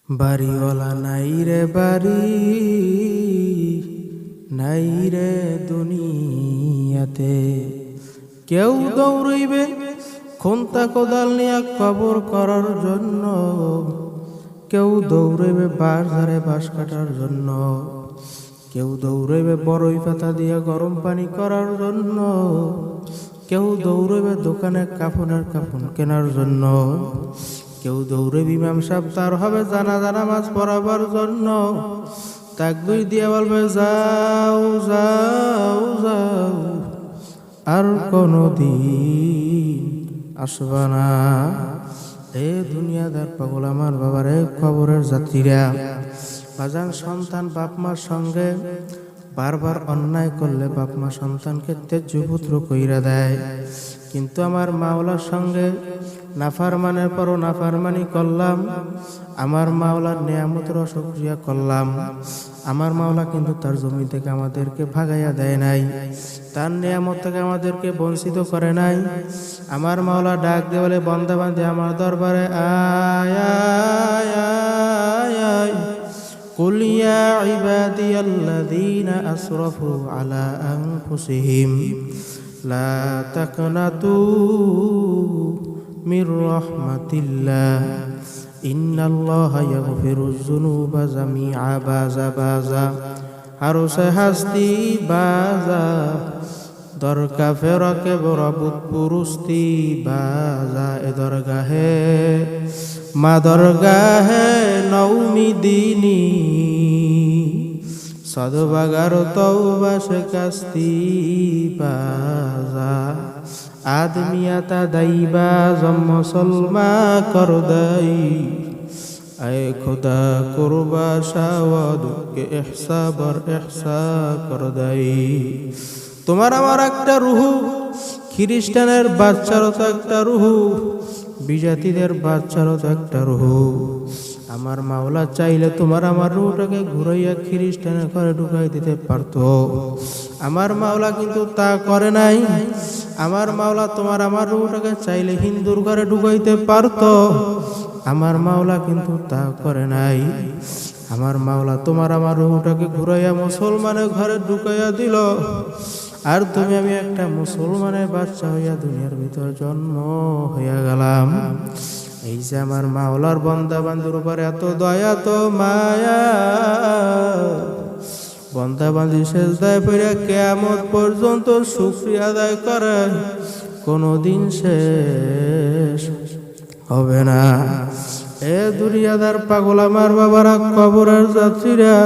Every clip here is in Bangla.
বাড়িওয়ালা নাই রে বাড়ি, নাই রে দুনিয়াতে। কেউ দৌড়ইবে খুন্তা কোদাল নিয়ে কবর করার জন্য, কেউ দৌড়ইবে বাঁশ ধারে বাঁশ কাটার জন্য, কেউ দৌড়ইবে বড়ই পাতা দিয়ে গরম পানি করার জন্য, কেউ দৌড়ইবে দোকানে কাফনের কাফন কেনার জন্য, কেউ দৌড়ইবে ইমাম সাহেব তার হবে জানাজা নামাজ পড়াবার জন্য। তাকবীর দিয়ে বলবে যাও যাও যাও, আর কোনদিন আসবা না। এ দুনিয়াদার পাগল আমার বাবার এ কবরের যাত্রীরা, বাজান সন্তান বাপ মার সঙ্গে বারবার অন্যায় করলে বাপ মা সন্তানকে ত্যায্য পুত্র কইরা দেয়, কিন্তু আমার মাওলার সঙ্গে নাফরমানের পরও নাফরমানি করলাম, আমার মাওলার নিয়ামতের অশুকরিয়া করলাম, আমার মাওলা কিন্তু তার জমি থেকে আমাদেরকে ভাগাইয়া দেয় নাই, তার নিয়ামত থেকে আমাদেরকে বঞ্চিত করে নাই। আমার মাওলা ডাক দিয়ে বলে, বান্দা বান্দী আমার দরবারে আয় আয় আয় আয়। কুল ইয়া ইবাদিয়াল্লাযীনা আসরাফু আলা আনফুসিহিম লা তাকনাতু মির রাহমাতিল্লাহ ইন্নাল্লাহা ইয়াগফিরুয যুনুবা জামিআ। বাজা বাজা আরশে হাস্তি বাজা, দরগা ফেরকে বরবুত পুরুস্তি বাজা। এ দরগাহে মা দরগাহে নৌমি দিনী, সদবাগার তওবা শিকাস্তি বাজা। আদমিয়াতা দাইবা জম মুসলমা কর দাই, আয় খুদা কুরবা শাওয়াদ কে ইহসা বর ইহসা কর দাই। তোমার আমার একটা রুহু, খ্রিস্টানের বাচ্চারও তো একটা রুহু, বিজাতিদের বাচ্চারও তো একটা রুহু। আমার মাওলা চাইলে তোমার আমার রুহটাকে ঘুরাইয়া খ্রিস্টানের ঘরে ঢুকাই দিতে পারতো, আমার মাওলা কিন্তু তা করে নাই। আমার মাওলা তোমার আমার রুহটাকে চাইলে হিন্দুর ঘরে ঢুকাইতে পারতো, আমার মাওলা কিন্তু তা করে নাই। আমার মাওলা তোমার আমার রুহটাকে ঘুরাইয়া মুসলমানের ঘরে ঢুকাইয়া দিল, আর তুমি আমি একটা মুসলমানের বাচ্চা হইয়া দুনিয়ার ভিতর জন্ম হইয়া গেলাম। এই যে আমার মাওলার বান্দা বান্দুর উপর এত দয়া তো মায়া, বান্দা বান্দি সেজদায় পড়ে কিয়ামত পর্যন্ত শুকরিয়া আদায় করে, কোনদিন শেষ হবে না। এ দুনিয়াদার পাগল আমার বাবারা, কবরের যাত্রীরা,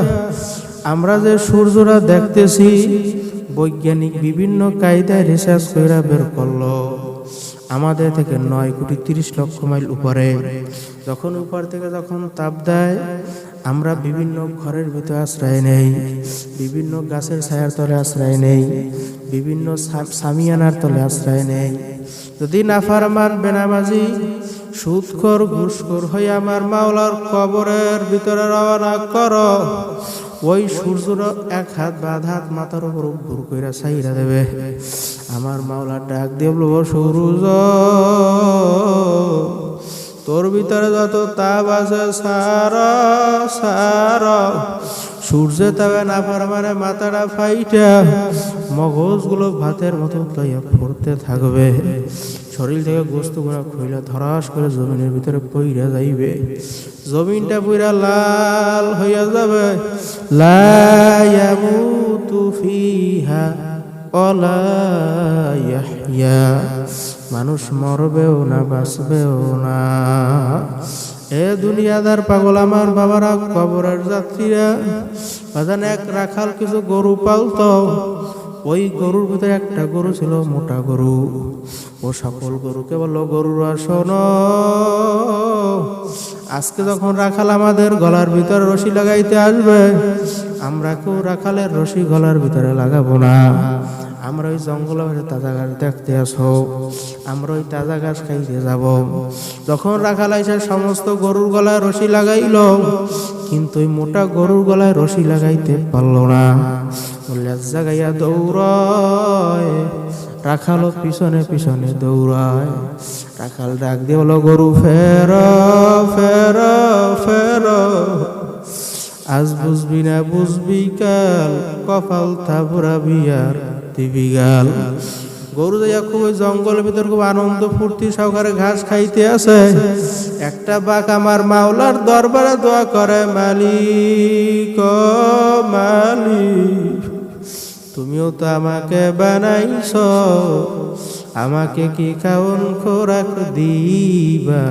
আমরা যে সূর্যরা দেখতেছি বৈজ্ঞানিক বিভিন্ন কায়দায় রিসার্চ করে বের করলো, আমাদের থেকে 9,30,00,000 মাইল উপরে। যখন উপর থেকে যখন তাপ দেয়, আমরা বিভিন্ন ঘরের ভিতরে আশ্রয় নেই, বিভিন্ন গাছের ছায়ার তলে আশ্রয় নেই, বিভিন্ন সামিয়ানার তলে আশ্রয় নেই। যদি নাফরমান বেনামাজি সুদখোর ঘুষখোর হয়ে আমার মাওলার কবরের ভিতরে রওনা করো, ওই সূর্যর এক হাত বা হাত মাথার উপর ভুর কইরা ছাইরা দেবে। আমার মাওলা ডাক দিয়ে বলবো, সূর্য তোর ভিতরে যত তাপ আছে সারা সারা। সূর্যে তবে না পারমানে মাথাটা ফাইটা মগজগুলো ভাতের মতো লইয়া পড়তে থাকবে, শরীর থেকে গোস্তগুলো খুইলা ধরাস করে জমিনের ভিতরে পইরা যাইবে, জমিনটা পুরা লাল হইয়া যাবে। লা ইয়ামুতু ফিহা ওয়ালা ইয়াহইয়া, মানুষ মরবেও না বাঁচবেও না। এ দুনিয়াদার পাগল আমার বাবারা, কবরের যাত্রীরা, বাজান এক রাখাল কিছু গরু পালতো, ওই গরুর ভিতরে একটা গরু ছিল মোটা গরু। ও সকল গরুকে বললো, গরুরা শোনো, আজকে যখন রাখাল আমাদের গলার ভিতরে রশি লাগাইতে আসবে, আমরা কেউ রাখালের রশি গলার ভিতরে লাগাবো না। আমরা ওই জঙ্গলে তাজা গাছ দেখতে আসো, আমরা ওই তাজা গাছ খাইতে যাব। যখন রাখাল আইসা সমস্ত গরুর গলায় রশি লাগাইল, কিন্তু ওই মোটা গরুর গলায় রশি লাগাইতে পারল না। জাগাইয়া দৌড়ায় রাখালো পিছনে পিছনে দৌড়ায়। রাখাল ডাক দিয়ে বলো, গরু ফের ফের ফের, আজ বুঝবি না বুঝবি কাল, কপাল থাবরা বিয়ার দিবি গাল। গরু যাইয়া খুব ওই জঙ্গলের ভিতর খুব আনন্দ ফুর্তি সহকারে ঘাস খাইতে আছে। একটা বাঘ আমার মাওলার দরবারে দোয়া করে, মালিক ও মালিক, তুমিও তো আমাকে বানাইছ, আমাকে কি খাওন খোরাক দিবা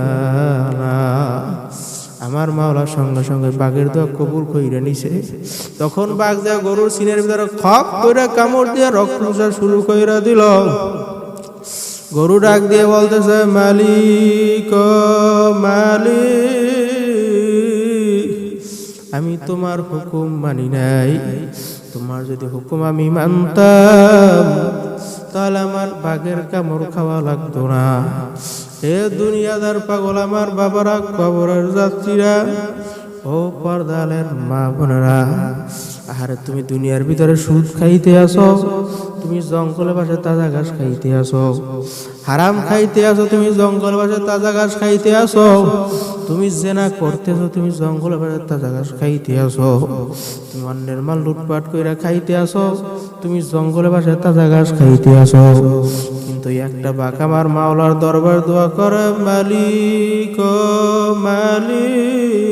না? আমার মাওলার সঙ্গে সঙ্গে বাঘের দোয়া কবুল কইরা নিছে। তখন বাঘ যা গরুর সিনের ভিতরে খপ কইরা কামড় দিয়ে রক্ত শুরু কইরা দিল। গরু ডাক দিয়ে বলতেছে, মালিক ও মালিক, আমি তোমার হুকুম মানি নাই। তোমার যদি হুকুম আমি মানতাম তাহলে আমার বাঘের কামড় খাওয়া লাগতো না। এ দুনিয়াদার পাগল আমার বাবারা, কবরের যাত্রীরা, ও পর্দালের মা বোনেরা, আরে তুমি দুনিয়ার ভিতরে সুদ খাইতে আসো, তুমি জঙ্গলে বাসে তাজা ঘাস খাইতে আসো, হারাম খাইতে আসো, তুমি জঙ্গল বাসে তাজা ঘাস খাইতে আসো, তুমি জেনা করতেছো, তুমি জঙ্গলে বাসে তাজা ঘাস খাইতে আসো, তুমি অন্যের মাল লুটপাট কইরা খাইতে আসো, তুমি জঙ্গলে বাসে তাজা ঘাস খাইতে আসো। কিন্তু একটা বাঘ আমার মাওলার দরবার দোয়া করে, মালিক ও মালিক,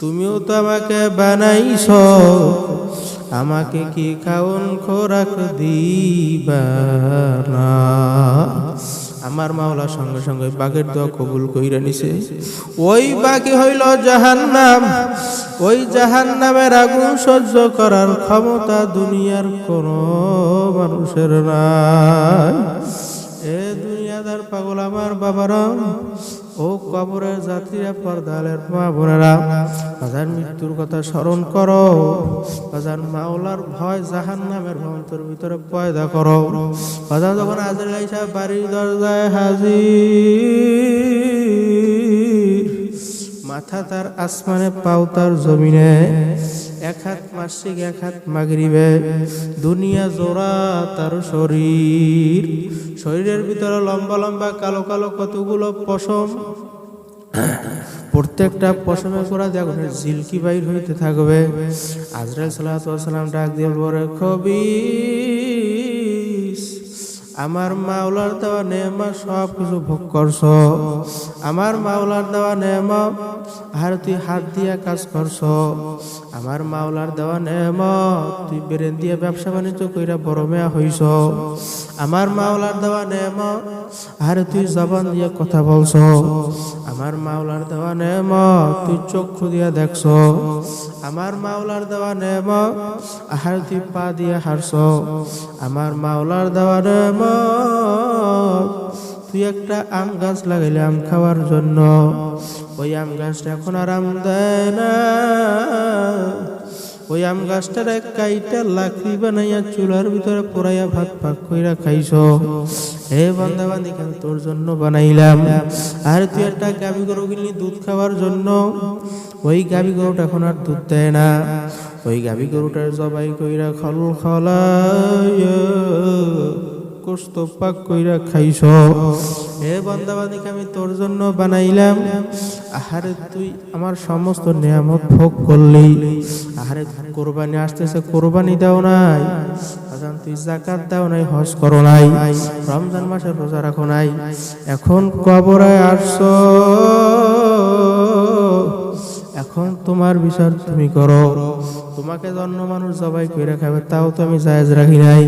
তুমিও তো আমাকে বানাইছ, আমাকে কি খাওন খোরাক দিবা না? আমার মাওলা সঙ্গে সঙ্গে বাঘের দোয়া কবুল কইরা নিছে। ওই বাঘই হইল জাহান্নাম। ওই জাহান্নামের আগুন সহ্য করার ক্ষমতা দুনিয়ার কোন মানুষের নাই। এ দুনিয়াদার পাগল আমার বাবারা, ও কবরের যাত্রীরা, পর্দালের মা বোনেরা, বাজার মৃত্যুর কথা স্মরণ করো। বাজার মাওলার ভয় জাহান্নামের অন্তর ভিতরে পয়দা করো। বাজার যখন আজরাইল আইসা বাড়ির দরজায় হাজির, মাথা তার আসমানে, পাও তার জমিনে, এক হাত মাসিক এক হাত মাগরিবে, দুনিয়া জোড়া তার শরীর, শরীরের ভিতরে লম্বা লম্বা কালো কালো কতগুলো পশম, প্রত্যেকটা পশমে করা আগুনের ঝিলকি বাইর হইতে থাকবে। আজরাইল সাল্লাল্লাহু আলাইহি ওয়াসাল্লাম ডাক দিয়ে বলে, খবিস, আমার মাওলার দেওয়া নেয়ামত সব কিছু ভোগ করছ, আমার মাওলার দেওয়া নেয়ামত আর তুই হাত দিয়ে কাজ করছ, আমার মাওলার দেওয়া নেয়ামত তুই ব্রেন দিয়ে ব্যবসা বাণিজ্য কইরা বড় মেয়া হইছ, আমার মাওলার দেওয়া নেয়ামত আর তুই জবান দিয়ে কথা বলছ, আমার মাওলার দেওয়া নেয়ামত তুই চক্ষু দিয়ে দেখছ, আমার মাওলার দেওয়া নেয়ামত আর তুই পা দিয়ে হারছ, আমার মাওলার দেওয়া নেয়ামত তুই একটা আম গাছ লাগাইলে আম খাওয়ার জন্য, ওই আম গাছটা এখন আর আম দেয় না, ওই আম গাছটার এক কাইটা লাকড়ি বানাইয়া চুলার ভিতরে পোড়াইয়া ভাত পাক কইরা খাইছ। হে বান্দা বান্দি, কেন তোর জন্য বানাইলাম। আর তুই একটা গাভী গরু কিনলি দুধ খাওয়ার জন্য, ওই গাভী গরুটা এখন আর দুধ দেয় না, ওই গাভী গরুটার জবাই কইরা খল খলাইয়া গোশত পাক কইরা খাইছ। হে বান্দা বান্দি, আমি তোর জন্য বানাইলাম। আহারে তুই আমার সমস্ত নিয়ামত ভোগ করলি। আহারে কোরবানি আসতেছে, কোরবানি দাও নাই, তুই যাকাত দাও নাই, হজ করো নাই, রমজান মাসে রোজা রাখো নাই, এখন কবরে আসছো, এখন তোমার বিচার তুমি করো। তোমাকে জন্য মানুষ জবাই কইরা খাবে, তাও তো আমি জায়েজ রাখি নাই।